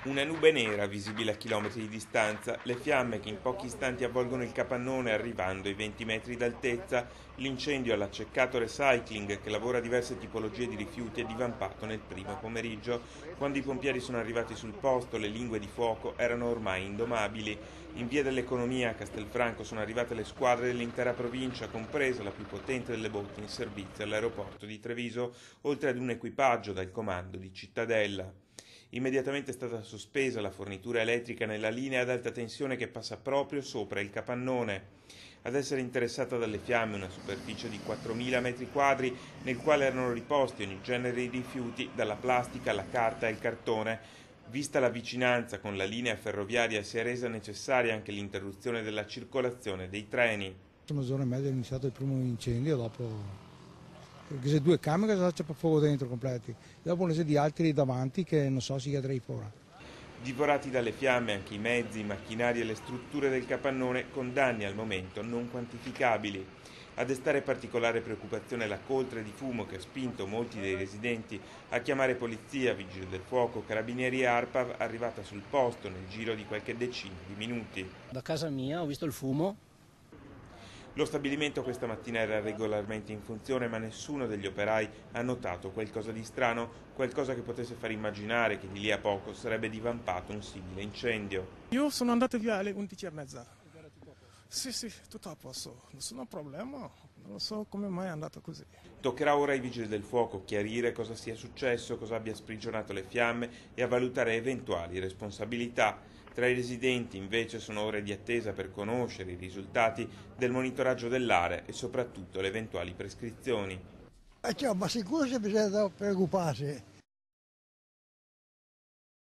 Una nube nera visibile a chilometri di distanza, le fiamme che in pochi istanti avvolgono il capannone arrivando ai 20 metri d'altezza, l'incendio all'accecato recycling che lavora diverse tipologie di rifiuti è divampato nel primo pomeriggio. Quando i pompieri sono arrivati sul posto le lingue di fuoco erano ormai indomabili. In via dell'Economia a Castelfranco sono arrivate le squadre dell'intera provincia, compresa la più potente delle botte in servizio all'aeroporto di Treviso, oltre ad un equipaggio dal comando di Cittadella. Immediatamente è stata sospesa la fornitura elettrica nella linea ad alta tensione che passa proprio sopra il capannone. Ad essere interessata dalle fiamme una superficie di 4.000 metri quadri nel quale erano riposti ogni genere di rifiuti, dalla plastica alla carta e al cartone. Vista la vicinanza con la linea ferroviaria si è resa necessaria anche l'interruzione della circolazione dei treni. Mezz'ora e mezza è iniziato il primo incendio, dopo perché se due camere c'è fuoco dentro completi, dopo ne di altri davanti che non so si chiederei fuori. Divorati dalle fiamme anche i mezzi, i macchinari e le strutture del capannone con danni al momento non quantificabili. A destare particolare preoccupazione la coltre di fumo che ha spinto molti dei residenti a chiamare polizia, vigili del fuoco, carabinieri e ARPAV arrivata sul posto nel giro di qualche decina di minuti. Da casa mia ho visto il fumo. Lo stabilimento questa mattina era regolarmente in funzione, ma nessuno degli operai ha notato qualcosa di strano, qualcosa che potesse far immaginare che di lì a poco sarebbe divampato un simile incendio. Io sono andato via alle 11:30. Sì, tutto a posto, nessun problema, non so come mai è andato così. Toccherà ora ai vigili del fuoco chiarire cosa sia successo, cosa abbia sprigionato le fiamme e a valutare eventuali responsabilità. Tra i residenti invece sono ore di attesa per conoscere i risultati del monitoraggio dell'area e soprattutto le eventuali prescrizioni. Ma sicuro che bisogna preoccuparsi.